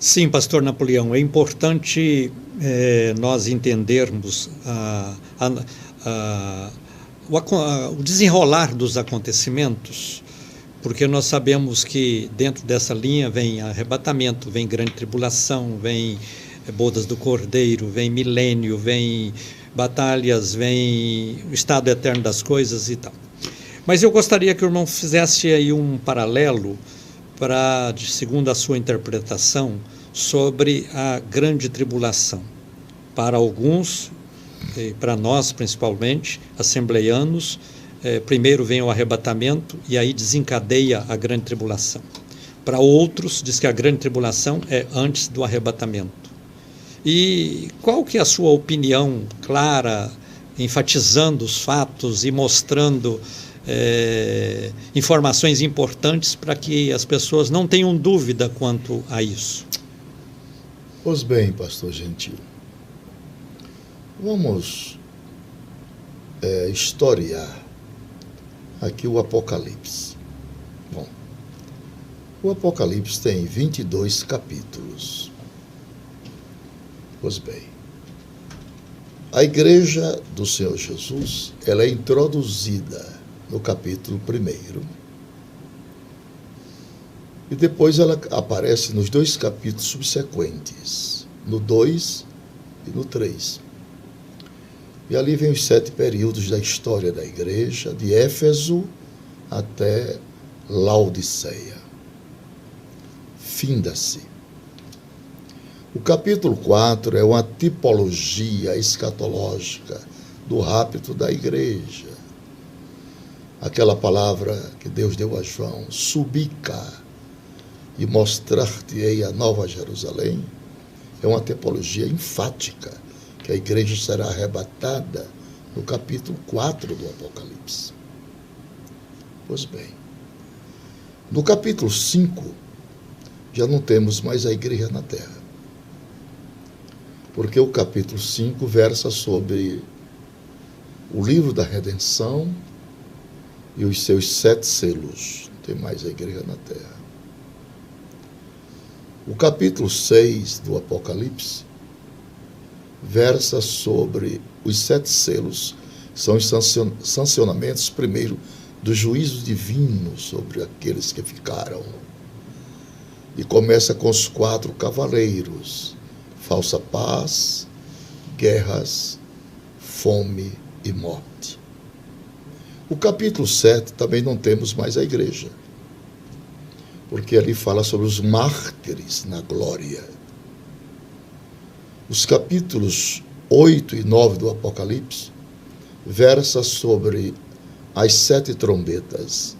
Sim, pastor Napoleão, é importante nós entendermos o desenrolar dos acontecimentos, porque nós sabemos que dentro dessa linha vem arrebatamento, vem grande tribulação, vem bodas do Cordeiro, vem milênio, vem batalhas, vem o estado eterno das coisas e tal. Mas eu gostaria que o irmão fizesse aí um paralelo segundo a sua interpretação, sobre a grande tribulação. Para alguns, e para nós principalmente, assembleianos, primeiro vem o arrebatamento e aí desencadeia a grande tribulação. Para outros, diz que a grande tribulação é antes do arrebatamento. E qual que é a sua opinião clara, enfatizando os fatos e mostrando informações importantes para que as pessoas não tenham dúvida quanto a isso? Pois bem, pastor Gentil, vamos historiar aqui o Apocalipse. Bom, o Apocalipse tem 22 capítulos. Pois bem, a igreja do Senhor Jesus, ela é introduzida no capítulo 1, e depois ela aparece nos 2 capítulos subsequentes, no 2 e no 3. E ali vem os 7 períodos da história da igreja, de Éfeso até Laodiceia. Finda-se. O capítulo 4 é uma tipologia escatológica do rapto da igreja. Aquela palavra que Deus deu a João, subi cá e mostrar-te-ei a Nova Jerusalém, é uma tipologia enfática que a igreja será arrebatada no capítulo 4 do Apocalipse. Pois bem, no capítulo 5, já não temos mais a igreja na terra, porque o capítulo 5 versa sobre o livro da redenção e os seus 7 selos. Não tem mais a igreja na terra. O capítulo 6 do Apocalipse versa sobre os 7 selos, são os sancionamentos, primeiro, do juízo divino sobre aqueles que ficaram. E começa com os 4 cavaleiros: falsa paz, guerras, fome e morte. O capítulo 7 também não temos mais a igreja, porque ali fala sobre os mártires na glória. Os capítulos 8 e 9 do Apocalipse versa sobre as 7 trombetas.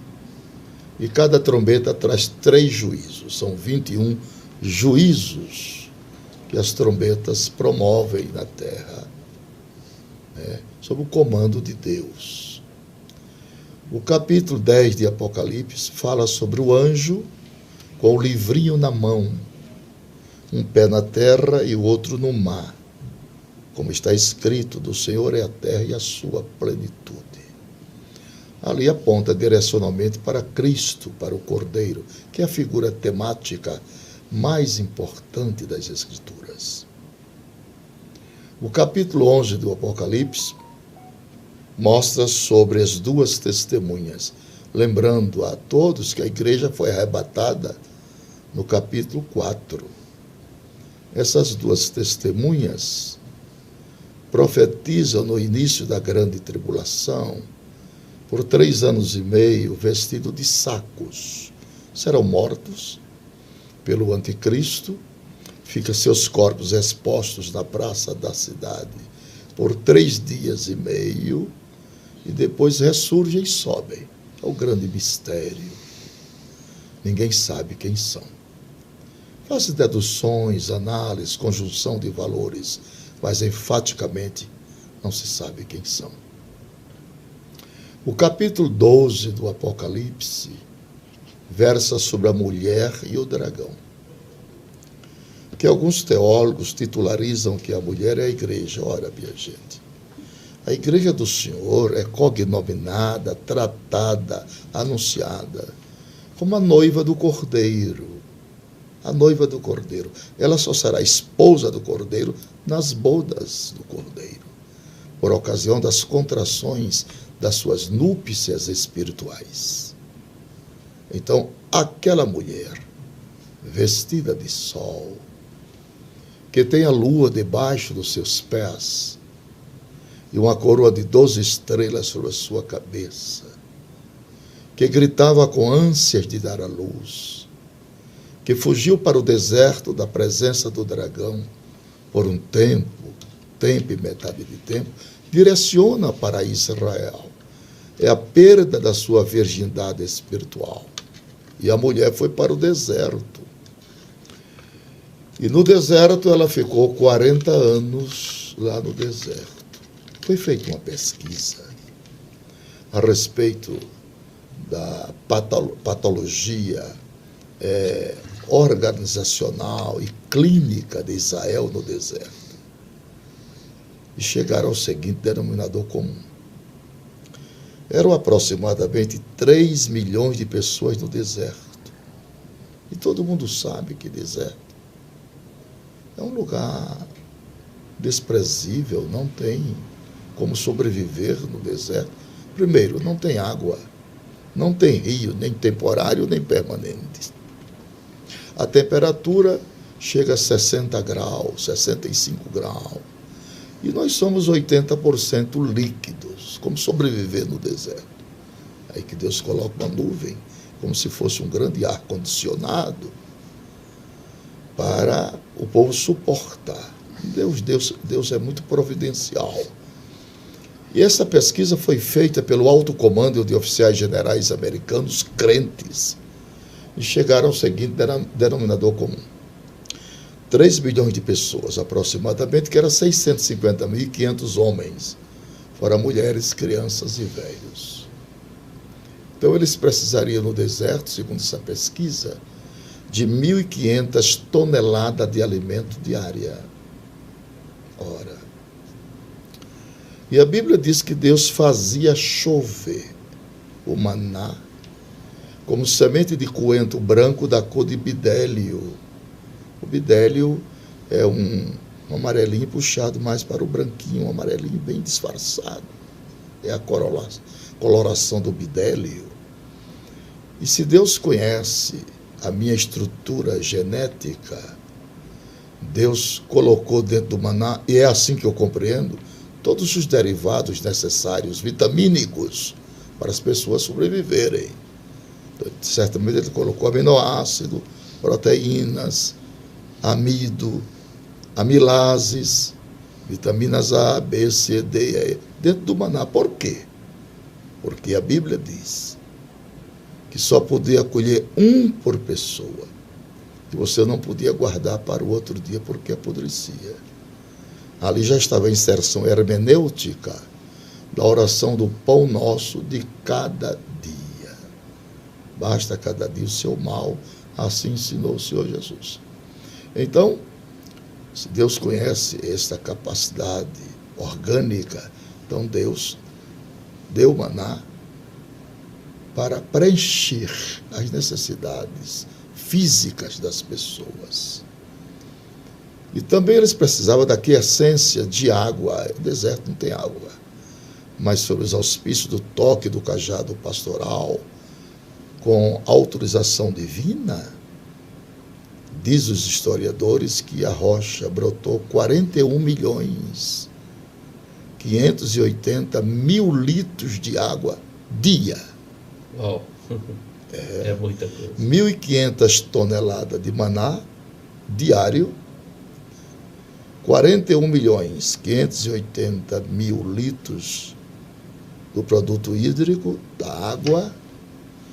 E cada trombeta traz 3 juízos. São 21 juízos que as trombetas promovem na terra, sob o comando de Deus. O capítulo 10 de Apocalipse fala sobre o anjo com o livrinho na mão, um pé na terra e o outro no mar. Como está escrito, do Senhor é a terra e a sua plenitude. Ali aponta direcionalmente para Cristo, para o Cordeiro, que é a figura temática mais importante das Escrituras. O capítulo 11 do Apocalipse mostra sobre as 2 testemunhas, lembrando a todos que a igreja foi arrebatada no capítulo 4. Essas 2 testemunhas profetizam no início da grande tribulação, por 3 anos e meio, vestidos de sacos. Serão mortos pelo anticristo, ficam seus corpos expostos na praça da cidade por 3 dias e meio, e depois ressurgem e sobem. É o grande mistério. Ninguém sabe quem são. Faz deduções, análises, conjunção de valores, mas enfaticamente não se sabe quem são. O capítulo 12 do Apocalipse versa sobre a mulher e o dragão, que alguns teólogos titularizam que a mulher é a igreja. Ora, minha gente, a igreja do Senhor é cognominada, tratada, anunciada como a noiva do Cordeiro. a noiva do Cordeiro. Ela só será esposa do Cordeiro nas bodas do Cordeiro, por ocasião das contrações das suas núpcias espirituais. Então, aquela mulher vestida de sol, que tem a lua debaixo dos seus pés e uma coroa de 12 estrelas sobre a sua cabeça, que gritava com ânsias de dar à luz, que fugiu para o deserto da presença do dragão por um tempo e metade de tempo, direciona para Israel. É a perda da sua virgindade espiritual. E a mulher foi para o deserto. E no deserto ela ficou 40 anos lá no deserto. Foi feita uma pesquisa a respeito da patologia organizacional e clínica de Israel no deserto. E chegaram ao seguinte denominador comum. Eram aproximadamente 3 milhões de pessoas no deserto. E todo mundo sabe que deserto é um lugar desprezível, não tem como sobreviver no deserto. Primeiro, não tem água, não tem rio, nem temporário, nem permanente. A temperatura chega a 60 graus, 65 graus. E nós somos 80% líquidos. Como sobreviver no deserto? Aí que Deus coloca uma nuvem, como se fosse um grande ar-condicionado, para o povo suportar. Deus é muito providencial. E essa pesquisa foi feita pelo alto comando de oficiais generais americanos crentes. E chegaram ao seguinte denominador comum. 3 milhões de pessoas, aproximadamente, que eram 650.500 homens, fora mulheres, crianças e velhos. Então, eles precisariam, no deserto, segundo essa pesquisa, de 1.500 toneladas de alimento diária. Ora. E a Bíblia diz que Deus fazia chover o maná como semente de coentro branco da cor de bidélio. O bidélio é um amarelinho puxado mais para o branquinho, um amarelinho bem disfarçado. É a coloração do bidélio. E se Deus conhece a minha estrutura genética, Deus colocou dentro do maná, e é assim que eu compreendo, todos os derivados necessários, vitamínicos, para as pessoas sobreviverem. Certamente ele colocou aminoácido, proteínas, amido, amilases, vitaminas A, B, C, D, E, dentro do maná. Por quê? Porque a Bíblia diz que só podia colher um por pessoa, que você não podia guardar para o outro dia porque apodrecia. Ali já estava a inserção hermenêutica da oração do pão nosso de cada dia. Basta cada dia o seu mal, assim ensinou o Senhor Jesus. Então, se Deus conhece esta capacidade orgânica, então Deus deu maná para preencher as necessidades físicas das pessoas. E também eles precisavam da quiescência de água. O deserto não tem água. Mas sob os auspícios do toque do cajado pastoral, com autorização divina, diz os historiadores que a rocha brotou 41.580.000 litros de água dia. Uau. É muita coisa. 1.500 toneladas de maná diário, 41.580.000 litros do produto hídrico, da água.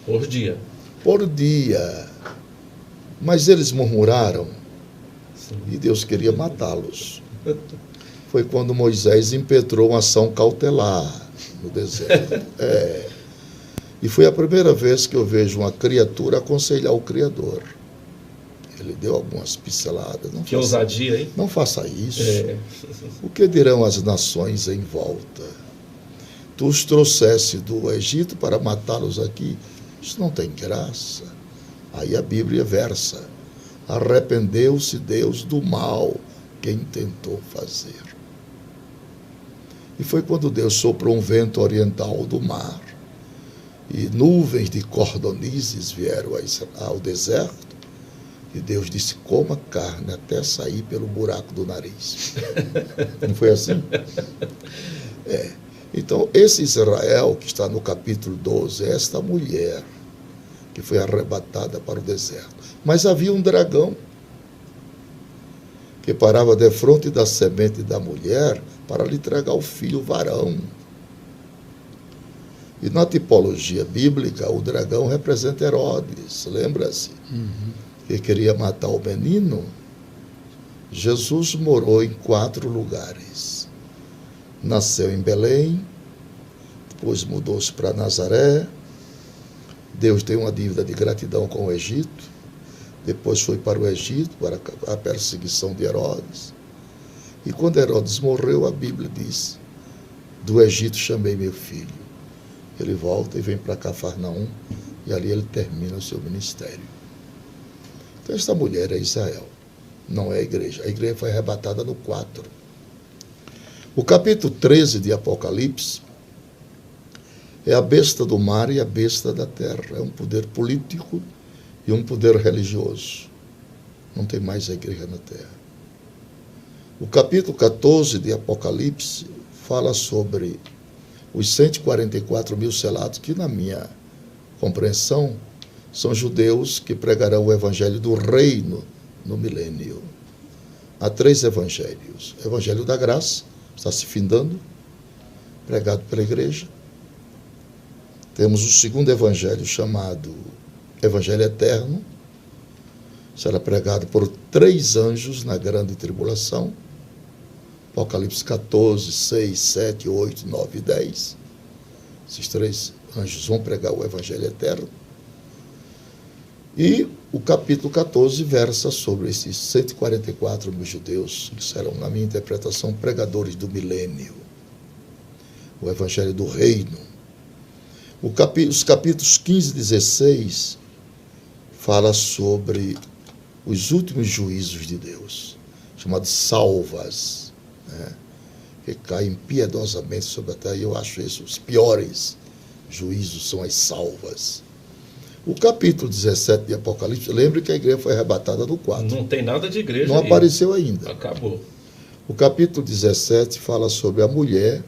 Por dia. Por dia. Mas eles murmuraram. Sim. E Deus queria matá-los. Foi quando Moisés impetrou uma ação cautelar no deserto. E foi a primeira vez que eu vejo uma criatura aconselhar o Criador. Ele deu algumas pinceladas. Que ousadia, hein? Não faça isso. O que dirão as nações em volta? Tu os trouxeste do Egito para matá-los aqui. Isso não tem graça. Aí a Bíblia versa arrependeu-se Deus do mal que intentou fazer. E foi quando Deus soprou um vento oriental do mar e nuvens de cordonizes vieram ao deserto, e Deus disse: coma carne até sair pelo buraco do nariz. Não foi assim? Então, esse Israel que está no capítulo 12 é esta mulher que foi arrebatada para o deserto. Mas havia um dragão que parava defronte da semente da mulher para lhe entregar o filho varão. E na tipologia bíblica, o dragão representa Herodes, lembra-se? Que queria matar o menino. Jesus morou em 4 lugares. Nasceu em Belém, depois mudou-se para Nazaré. Deus tem uma dívida de gratidão com o Egito. Depois foi para o Egito, para a perseguição de Herodes. E quando Herodes morreu, a Bíblia diz: do Egito chamei meu filho. Ele volta e vem para Cafarnaum, e ali ele termina o seu ministério. Então, esta mulher é Israel, não é a igreja. A igreja foi arrebatada no 4. O capítulo 13 de Apocalipse é a besta do mar e a besta da terra. É um poder político e um poder religioso. Não tem mais a igreja na terra. O capítulo 14 de Apocalipse fala sobre os 144 mil selados, que, na minha compreensão, são judeus que pregarão o evangelho do reino no milênio. Há 3 evangelhos. O evangelho da graça, está se findando, pregado pela igreja. Temos o segundo evangelho, chamado Evangelho Eterno. Será pregado por 3 anjos na grande tribulação. Apocalipse 14, 6, 7, 8, 9 e 10. Esses 3 anjos vão pregar o Evangelho Eterno. E o capítulo 14 versa sobre esses 144 mil judeus, que serão, na minha interpretação, pregadores do milênio. O Evangelho do Reino. Os capítulos 15 e 16 fala sobre os últimos juízos de Deus, chamados salvas, né, que caem piedosamente sobre a terra. E eu acho isso, os piores juízos são as salvas. O capítulo 17 de Apocalipse, lembre que a igreja foi arrebatada no 4. Não tem nada de igreja. Não apareceu ainda. Acabou. O capítulo 17 fala sobre a mulher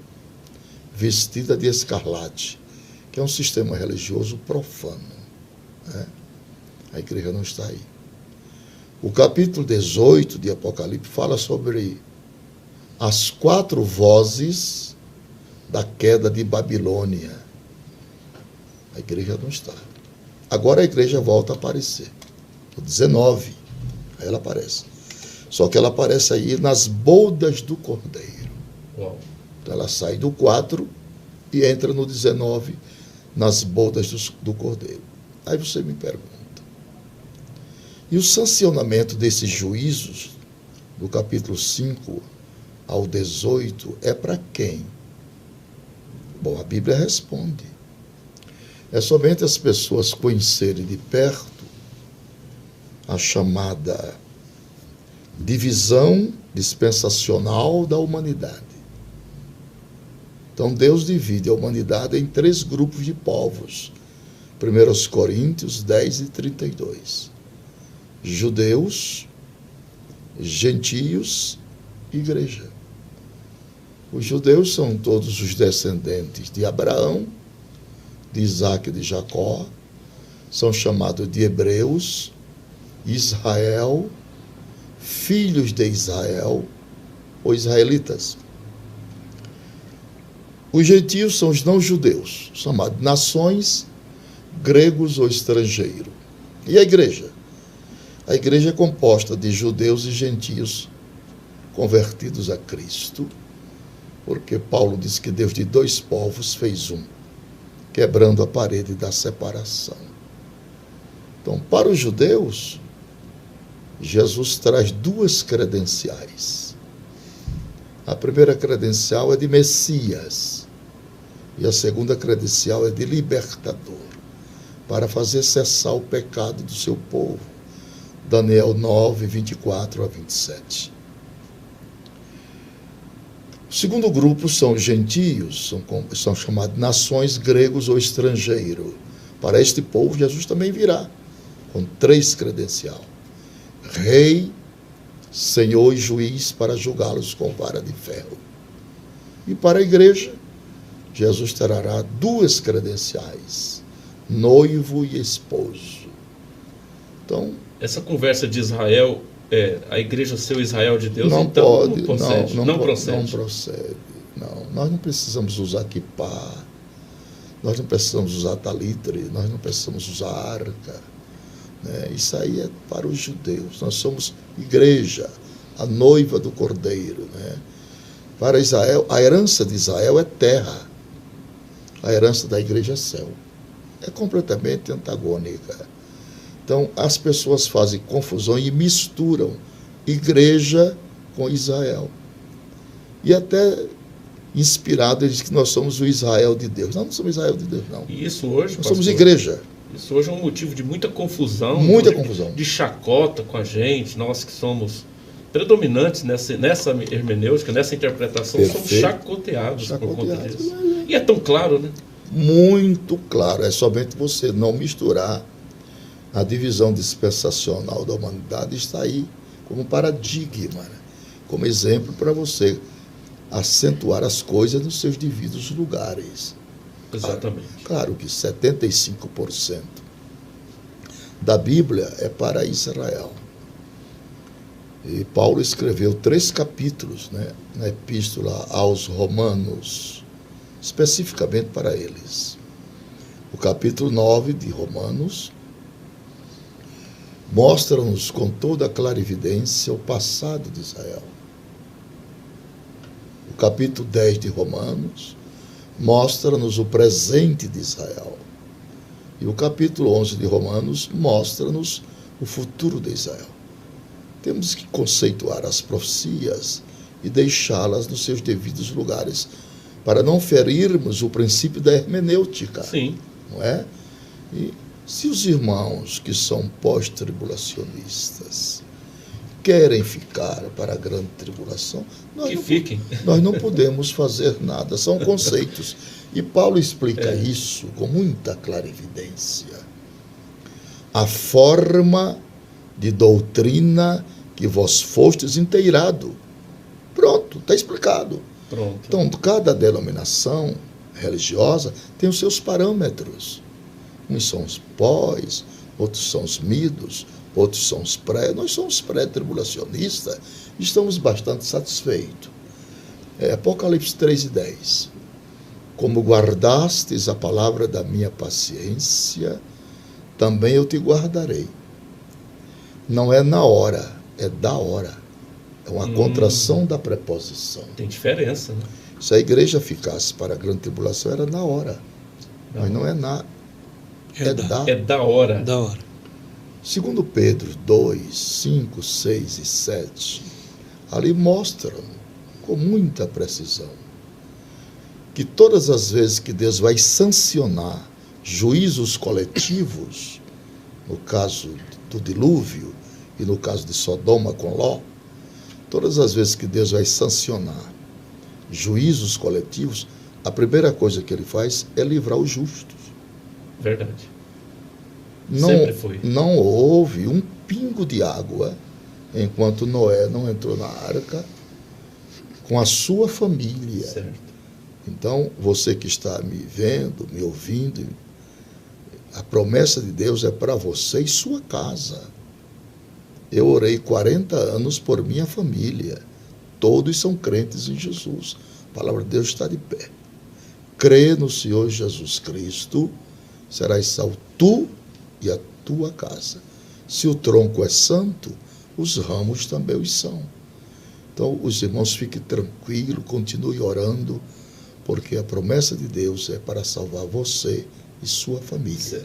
vestida de escarlate, que é um sistema religioso profano, né? A igreja não está aí. O capítulo 18 de Apocalipse fala sobre as 4 vozes da queda de Babilônia. A igreja não está. Agora a igreja volta a aparecer. O 19, aí ela aparece. Só que ela aparece aí nas bodas do Cordeiro. Uau. Então ela sai do 4 e entra no 19, nas bodas do Cordeiro. Aí você me pergunta: e o sancionamento desses juízos, do capítulo 5 ao 18, é para quem? Bom, a Bíblia responde. É somente as pessoas conhecerem de perto a chamada divisão dispensacional da humanidade. Então, Deus divide a humanidade em 3 grupos de povos. 1 Coríntios 10 e 32. Judeus, gentios e igreja. Os judeus são todos os descendentes de Abraão, de Isaac e de Jacó. São chamados de hebreus, Israel, filhos de Israel, ou israelitas. Os gentios são os não-judeus, chamados nações, gregos ou estrangeiros. E a igreja? A igreja é composta de judeus e gentios convertidos a Cristo, porque Paulo diz que Deus de 2 povos fez um, quebrando a parede da separação. Então, para os judeus, Jesus traz 2 credenciais. A primeira credencial é de Messias e a segunda credencial é de libertador, para fazer cessar o pecado do seu povo, Daniel 9, 24 a 27. O segundo grupo são gentios, são chamados nações, gregos ou estrangeiro. Para este povo, Jesus também virá, com 3 credenciais: rei, senhor e juiz, para julgá-los com vara de ferro. E para a igreja, Jesus trará 2 credenciais: noivo e esposo. Então, essa conversa de Israel, a igreja ser o Israel de Deus, não então pode, não procede. Não procede. Não procede. Não, nós não precisamos usar kippá, nós não precisamos usar talitre, nós não precisamos usar arca. Né? Isso aí é para os judeus. Nós somos igreja, a noiva do Cordeiro. Né? Para Israel, a herança de Israel é terra, a herança da igreja é céu. É completamente antagônica. Então, as pessoas fazem confusão e misturam igreja com Israel. E até inspirado, eles dizem que nós somos o Israel de Deus. Nós não somos Israel de Deus, não. E isso hoje, nós somos igreja. Isso hoje é um motivo de muita confusão. Muita confusão. De chacota com a gente. Nós que somos predominantes nessa hermenêutica, nessa interpretação, somos chacoteados por conta disso. E é tão claro, né? Muito claro. É somente você não misturar. A divisão dispensacional da humanidade está aí como paradigma, né? Como exemplo para você acentuar as coisas nos seus devidos lugares. Exatamente. Claro que 75% da Bíblia é para Israel. E Paulo escreveu 3 capítulos, né, na Epístola aos Romanos, especificamente para eles. O capítulo 9 de Romanos mostra-nos com toda a clarividência o passado de Israel. O capítulo 10 de Romanos mostra-nos o presente de Israel. E o capítulo 11 de Romanos mostra-nos o futuro de Israel. Temos que conceituar as profecias e deixá-las nos seus devidos lugares, para não ferirmos o princípio da hermenêutica. Sim. Não é? E se os irmãos que são pós-tribulacionistas querem ficar para a grande tribulação, nós não podemos fazer nada. São conceitos. E Paulo explica isso com muita clarividência. A forma de doutrina que vós fostes inteirado. Pronto, está explicado. Pronto. Então, cada denominação religiosa tem os seus parâmetros. Uns são os pós, outros são os midos, outros são os pré. Nós somos pré-tribulacionistas e estamos bastante satisfeitos. Apocalipse 3:10. Como guardastes a palavra da minha paciência, também eu te guardarei. Não é na hora, é da hora. É uma contração da preposição. Tem diferença, né? Se a igreja ficasse para a grande tribulação, era na hora. Mas não é na... É da hora. Da hora. Segundo Pedro 2, 5, 6 e 7, ali mostram com muita precisão que todas as vezes que Deus vai sancionar juízos coletivos, no caso do dilúvio e no caso de Sodoma com Ló, todas as vezes que Deus vai sancionar juízos coletivos, a primeira coisa que ele faz é livrar os justos. Verdade. Sempre foi. Não houve um pingo de água enquanto Noé não entrou na arca com a sua família. Certo. Então, você que está me vendo, me ouvindo, a promessa de Deus é para você e sua casa. Eu orei 40 anos por minha família. Todos são crentes em Jesus. A palavra de Deus está de pé. Crê no Senhor Jesus Cristo, serás salvo tu e a tua casa. Se o tronco é santo, os ramos também o são. Então, os irmãos, fiquem tranquilos, continuem orando, porque a promessa de Deus é para salvar você e sua família.